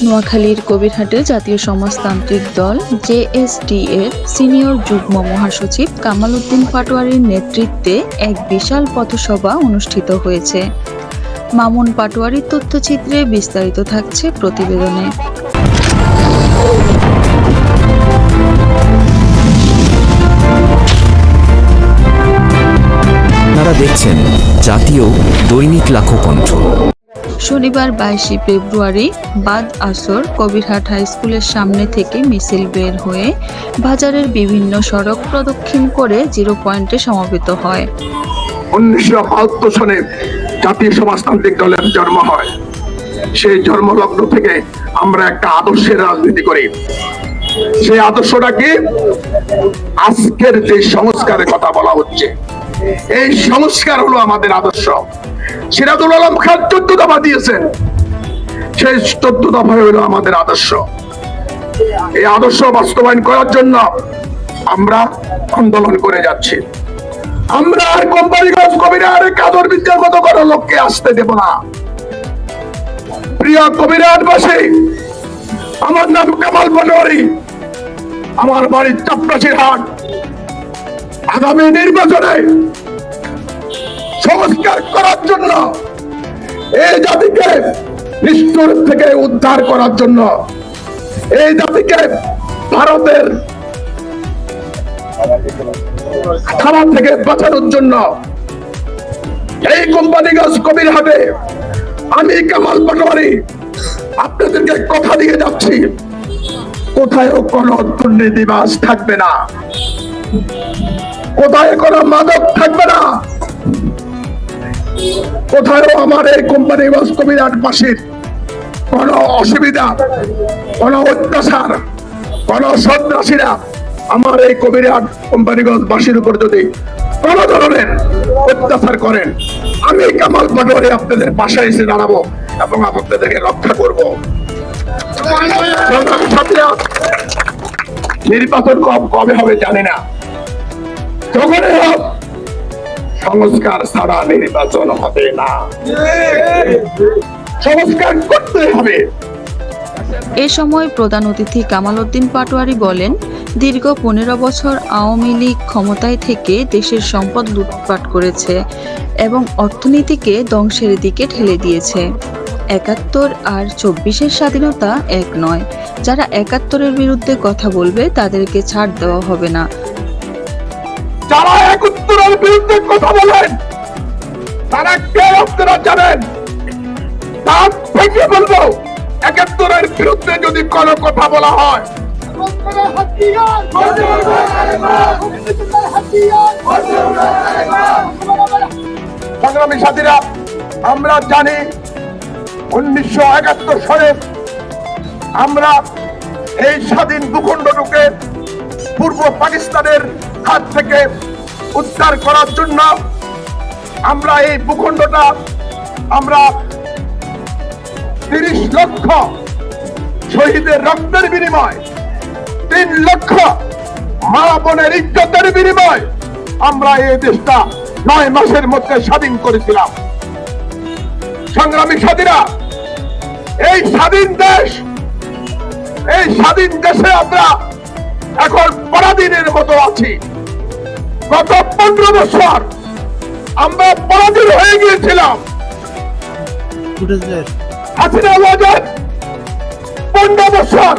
নোয়াখালীর কবিরহাটে জাতীয় সমাজতান্ত্রিক দল জেএসডি এর সিনিয়র যুগ্ম মহাসচিব কামাল উদ্দিন পাটোয়ারীর নেতৃত্বে এক বিশাল পথসভা অনুষ্ঠিত হয়েছে। মামুন পাটোয়ারীর তথ্যচিত্রে বিস্তারিত থাকছে প্রতিবেদনে। আপনারা দেখছেন জাতীয় দৈনিক লাখকণ্ঠ। শনিবার 22 ফেব্রুয়ারি বাদ আসর কবিরহাট হাই স্কুলের সামনে থেকে মিছিল বের হয়ে বাজারের বিভিন্ন সড়ক প্রদক্ষিণ করে জিরো পয়েন্টে সমবেত হয়। 1972 সনে জাতীয় সমাজতান্ত্রিক দলের জন্ম হয়। সেই জন্মলগ্ন থেকে আমরা একটা আদর্শের রাজনীতি করি। সেই আদর্শটা কি? আজকের যে সংস্কারের কথা বলা হচ্ছে, এই সংস্কার হলো আমাদের আদর্শ। সিরাজুল আলম খান 14 দফা দিয়েছেন, সেই 14 দফা হলো আমাদের আদর্শ। এই আদর্শ বাস্তবায়ন করার জন্য আমরা আন্দোলন করে যাচ্ছি। আমরা আর কোম্পানিগঞ্জ কবিরহাট কাদর বিদ্যার মতো কোনো লোককে আসতে দেব না। প্রিয় কবিরহাটবাসী, আমার নাম কামাল পাটোয়ারী, আমার বাড়ি চাপরাশির হাট। আগামী নির্বাচনে সংস্কার করার জন্য, এই জাতিকে নিষ্ঠুর থেকে উদ্ধার করার জন্য, এই জাতিকে ভারতের খারাপ থেকে বাঁচানোর জন্য এই কোম্পানিগঞ্জ কবিরহাটে আমি কামাল পাটোয়ারী আপনাদেরকে কথা দিয়ে যাচ্ছি, কোথায়ও কোনো দুর্নীতিবাজ থাকবে না, কোথায় কোনো মাদক থাকবে না, কোথায়ও আমার এই কোম্পানিগঞ্জ কবিরহাটবাসীর কোনো অসুবিধা, কোনো অত্যাচার, কোনো সন্ত্রাসীরা আমার এই কবিরহাট কোম্পানিগঞ্জবাসীর উপর যদি কোন ধরনের অত্যাচার করেন, আমি কামাল পাটোয়ারী আপনাদের পাশে এসে দাঁড়াবো এবং আপনাদেরকে রক্ষা করব। নির্বাচন কবে হবে জানি না, যখনই হোক সংস্কার ছাড়া নির্বাচন হবে না, সংস্কার করতে হবে। এ সময় প্রধান অতিথি কামাল উদ্দিন পাটোয়ারী বলেন, দীর্ঘ 15 বছর আওয়ামী লীগ ক্ষমতায় থেকে দেশের সম্পদ লুটপাট করেছে এবং অর্থনীতিকে ধ্বংসের দিকে ঠেলে দিয়েছে। 71 আর 24-এর স্বাধীনতা এক নয়। যারা 71-এর বিরুদ্ধে কথা বলবে তাদেরকে ছাড় দেওয়া হবে না। যারা 71-এর বিরুদ্ধে কথা বলেন তারা কে আপনারা জানেন? তার থেকে বলবো, 71-এর বিরুদ্ধে যদি কোনো কথা বলা হয়, সংগ্রামী সাথীরা, আমরা জানি 1971 সালে আমরা এই স্বাধীন ভূখণ্ডটুকে পূর্ব পাকিস্তানের হাত থেকে উদ্ধার করার জন্য আমরা এই ভূখণ্ডটা আমরা 30 লক্ষ শহীদের রক্তের বিনিময়, 3 লক্ষ মা বোনের ইজ্জতের বিনিময় আমরা এই দেশটা 9 মাসের মধ্যে স্বাধীন করেছিলাম। সংগ্রামী সাথীরা, এই স্বাধীন দেশে আমরা এখন পরাধীনের মতো আছি। গত 15 বছর আমরা পরাধীন হয়ে গিয়েছিলাম। হাসিনা 15 বছর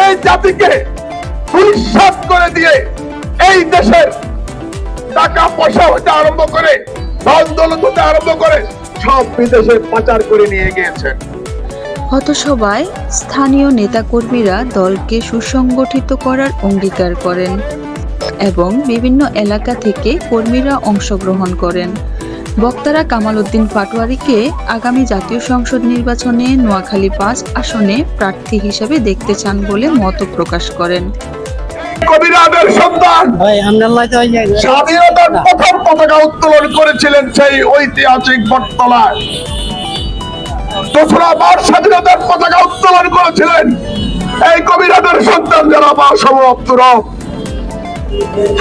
এই জাতিকে ধূলিসাৎ করে দিয়ে এই দেশের টাকা পয়সা হতে আরম্ভ করে, ধন দৌলত হতে আরম্ভ করে সব বিদেশে পাচার করে নিয়ে গিয়েছেন। পথসভায় স্থানীয় নেতাকর্মীরা দলকে সুসংগঠিত করার অঙ্গীকার করেন এবং বিভিন্ন এলাকা থেকে কর্মীরা অংশগ্রহণ করেন। বক্তারা কামাল উদ্দিন পাটোয়ারীকে আগামী জাতীয় সংসদ নির্বাচনে নোয়াখালী 5 আসনে প্রার্থী হিসেবে দেখতে চান বলে মত প্রকাশ করেন। কবিরহাটের সন্তান স্বাধীনতার প্রথম পতাকা উত্তোলন করেছিলেন সেই ঐতিহাসিক বটতলায়। 2রা বার স্বাধীনতার পতাকা উত্তোলন করেছিলেন এই কবিরহাটের সন্তান যারা বা সমাপ্তর।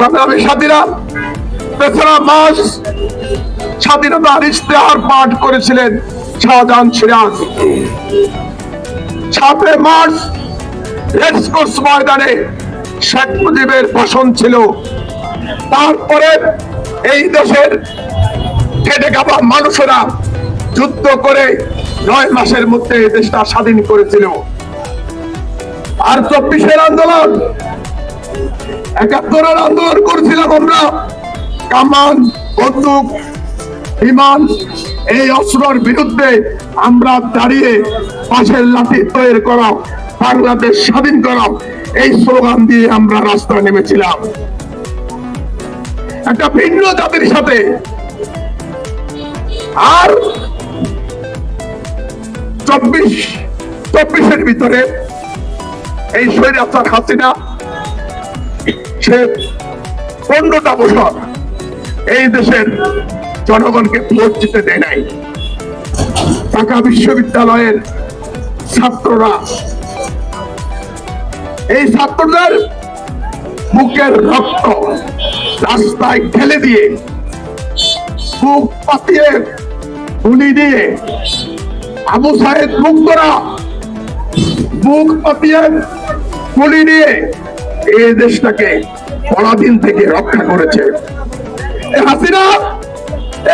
সংগ্রামী সাথীরা, 3রা মার্চ স্বাধীনতার ইশতেহার পাঠ করেছিলেন শাহজাহান সিরাজ। 7 মার্চ রেসকোর্স ময়দানে শেখ মুজিবের ভাষণ ছিল। তারপরে এই দেশের খেটে খাওয়া মানুষেরা যুদ্ধ করে 9 মাসের মধ্যে এই দেশটা স্বাধীন করেছিল। আর 24-এর আন্দোলন, 71-এর আন্দোলন করেছিলাম আমরা। কামান, বন্দুক, বিমান, এই অস্ত্রের বিরুদ্ধে আমরা দাঁড়িয়ে পাশের লাঠি তৈরি করা, বাংলাদেশ স্বাধীন করা, এই স্লোগান দিয়ে আমরা রাস্তায় নেমেছিলাম একটা ভিন্ন জাতির সাথে। আর 24-এর ভিতরে এই স্বৈরাচার হাসিনা সে 15টা বছর এই দেশের জনগণকে ভোট দিতে দেয় নাই। ঢাকা বিশ্ববিদ্যালয়ের ছাত্ররা, এই ছাত্রদের বুকের রক্ত রাস্তায় ঢেলে দিয়ে, বুক পাতিয়ে গুলি দিয়ে, আবু সাহেদ মুগ্ধরা বুক পাতিয়ে গুলি দিয়ে এই দেশটাকে পরাধীন থেকে রক্ষা করেছে। হাসিনা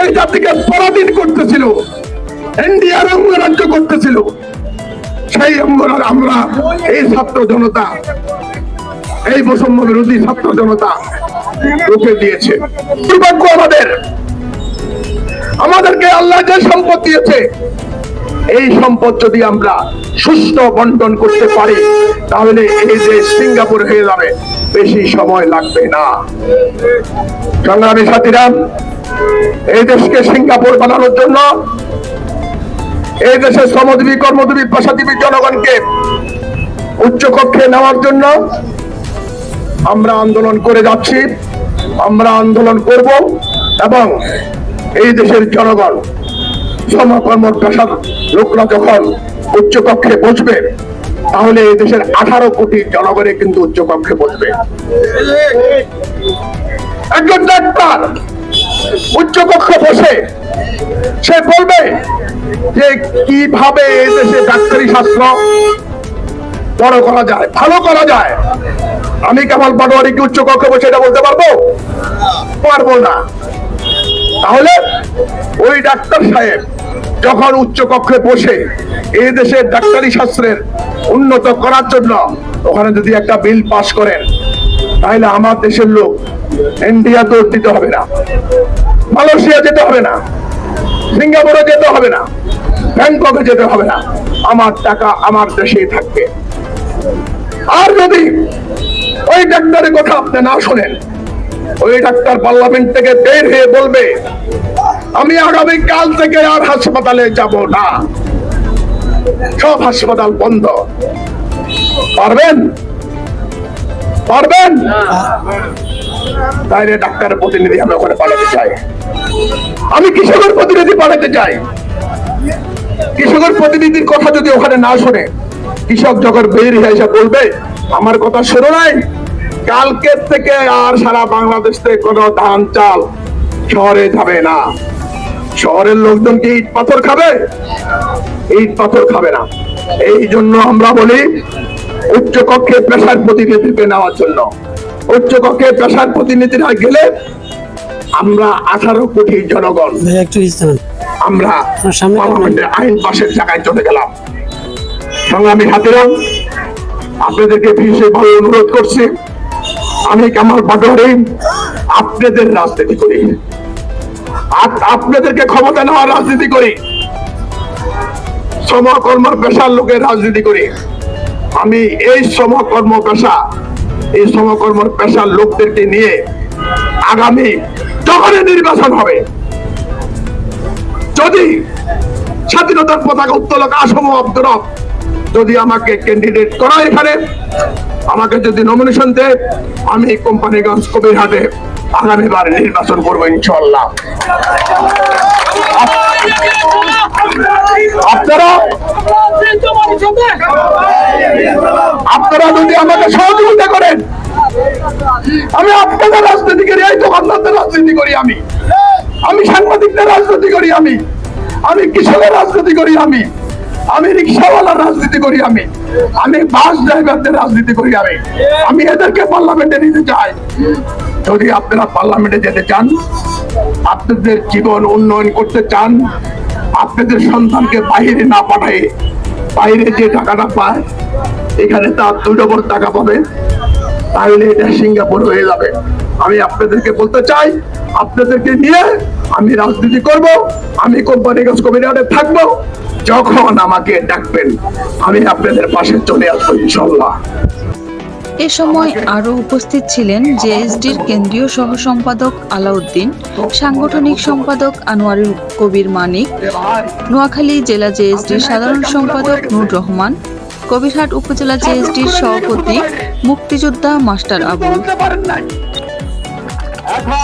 এই জাতিকে পরাধীন করতেছিল, ইন্ডিয়ার অঙ্গরাজ্য করতেছিল। সেই অঙ্গরাজ্য আমরা এই ছাত্র জনতা, এই বৈষম্য বিরোধী ছাত্র জনতা রুখে দিয়েছে। দুর্ভাগ্য আমাদেরকে আল্লাহ যে সম্পদ দিয়েছে, এই সম্পদ যদি আমরা সুষ্ঠু বন্টন করতে পারি তাহলে এই যে সিঙ্গাপুর হয়ে যাবে, বেশি সময় লাগবে না। সংগ্রামী সাথীরা, এই দেশকে সিঙ্গাপুর বানানোর জন্য, এই দেশের শ্রমজীবী, কর্মজীবী, পেশাজীবী জনগণকে উচ্চ কক্ষে নেওয়ার জন্য আমরা আন্দোলন করে যাচ্ছি, আমরা আন্দোলন করব। এবং এই দেশের জনগণ, শ্রমকর্ম পেশার লোকরা যখন উচ্চ কক্ষে বসবে তাহলে এই দেশের 18 কোটি জনগণে কিন্তু উচ্চ কক্ষে বসবে। একজন ডাক্তার উচ্চ কক্ষে বসে সে বলবে যে কিভাবে এই দেশে ডাক্তারি শাস্ত্র বড় করা যায়, ভালো করা যায়। আমি কামাল পাটোয়ারি কি উচ্চ কক্ষে বসে এটা বলতে পারবো? পারবো না। তাহলে ওই ডাক্তার সাহেব যখন উচ্চ কক্ষে বসে এই দেশের ডাক্তারি শাস্ত্রের উন্নত করার জন্য ওখানে যদি একটা বিল পাস করেন, তাহলে আমার দেশের লোক ইন্ডিয়া তো দিতে হবে না, মালয়েশিয়া যেতে হবে না, সিঙ্গাপুরে যেতে হবে না, ব্যাংককে যেতে হবে না, আমার টাকা আমার দেশেই থাকবে। আর যদি ওই ডাক্তারের কথা আপনি না শোনেন, ওই ডাক্তার পার্লামেন্ট থেকে বের হয়ে বলবে আমি আগামী কাল থেকে আর হাসপাতালে যাব না, সব হাসপাতাল বন্ধ। পারবেন? পারবেন? তাইলে ডাক্তারের প্রতিনিধি আমি ওখানে পাঠাতে চাই, আমি কৃষকের প্রতিনিধি পাঠাতে চাই। কৃষকের প্রতিনিধির কথা যদি ওখানে না শোনে, কৃষক যখন বের হয়ে এসে বলবে আমার কথা শোনো নাই, কালকের থেকে আর সারা বাংলাদেশ থেকে কোনো ধান চাল শহরে যাবে না। শহরের লোকজন কি ইট পাথর খাবে? ইট পাথর খাবে না। এই জন্য আমরা বলি উচ্চ কক্ষে পেশার প্রতিনিধিকে নেওয়ার জন্য। উচ্চ কক্ষে পেশার প্রতিনিধিরা গেলে আমরা 18 কোটি জনগণ আমরা পার্লামেন্টের আইন পাশের জায়গায় চলে গেলাম। সংগ্রামী হাতিরা, আপনাদেরকে বিশেষ ভাবে অনুরোধ করছি, আমি কামাল পাটোয়ারি আপনাদের রাজনীতি করি, আপনাদেরকে ক্ষমতা নেওয়ার রাজনীতি করি, শ্রমকর্ম পেশার লোকের রাজনীতি করি। আমি এই শ্রমকর্ম পেশার লোকদেরকে নিয়ে আগামী যখন নির্বাচন হবে, যদি স্বাধীনতার পতাকা উত্তোলক আসম আব্দুর রব যদি আমাকে ক্যান্ডিডেট করা, এখানে আমাকে যদি নমিনেশন দেয়, আমি কোম্পানিগঞ্জ কবিরহাটে আগামীবার নির্বাচন করবো ইনশাআল্লাহ। আপনারা যদি আমাকে সহযোগিতা করেন, আমি আপনাদের রাজনীতি করি, এই দোকানদারদের রাজনীতি করি, আমি সাংবাদিকদের রাজনীতি করি, আমি কৃষকের রাজনীতি করি, আমি রিক্সাওয়ালার রাজনীতি করি, আমি বাস ড্রাইভারদের রাজনীতি করি, আমি এদেরকে পার্লামেন্টে নিতে চাই। যদি আপনারা পার্লামেন্টে যেতে চান, আপনাদের জীবন উন্নয়ন করতে চান, আপনাদের সন্তানকে বাইরে না পাঠায় বাইরে যে টাকাটা পায় এখানে তার 2 ডবল টাকা পাবে, তাহলে এটা সিঙ্গাপুর হয়ে যাবে। আমি আপনাদেরকে বলতে চাই, আপনাদেরকে নিয়ে আমি রাজনীতি করব, আমি কোম্পানিগঞ্জ কমিটিতে থাকবো। যখন আমাকে ডাকবেন আমি আপনাদের পাশে চলে আসবো ইনশাল্লাহ। এ সময় আরও উপস্থিত ছিলেন জেএসডির কেন্দ্রীয় সহ সম্পাদক আলাউদ্দিন, সাংগঠনিক সম্পাদক আনোয়ারুল কবির মানিক, নোয়াখালী জেলা জেএসডির সাধারণ সম্পাদক নূর রহমান, কবিরহাট উপজেলা জেএসডির সভাপতি মুক্তিযোদ্ধা মাস্টার আবুল।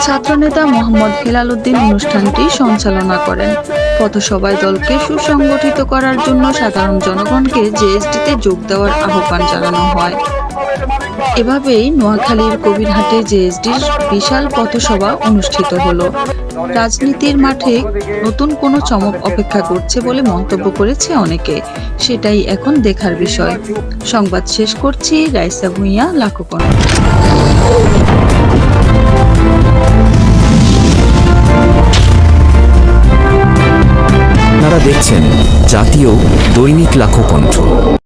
ছাত্রনেতা মোহাম্মদ হেলাল উদ্দিন অনুষ্ঠানটি সঞ্চালনা করেন। পথসভায় দলকে সুসংগঠিত করার জন্য সাধারণ জনগণকে জেএসডিতে যোগ দেওয়ার আহ্বান জানানো হয়। এভাবেই নোয়াখালীর কবিরহাটে জেএসডির বিশাল পথসভা অনুষ্ঠিত হলো। রাজনীতির মাঠে নতুন কোনো চমক অপেক্ষা করছে বলে মন্তব্য করেছে অনেকে, সেটাই এখন দেখার বিষয়। সংবাদ শেষ করছি, রাইসা ভুঁইয়া, লাখোকণ। আপনারা দেখছেন জাতীয় দৈনিক লাখো কণ্ঠ।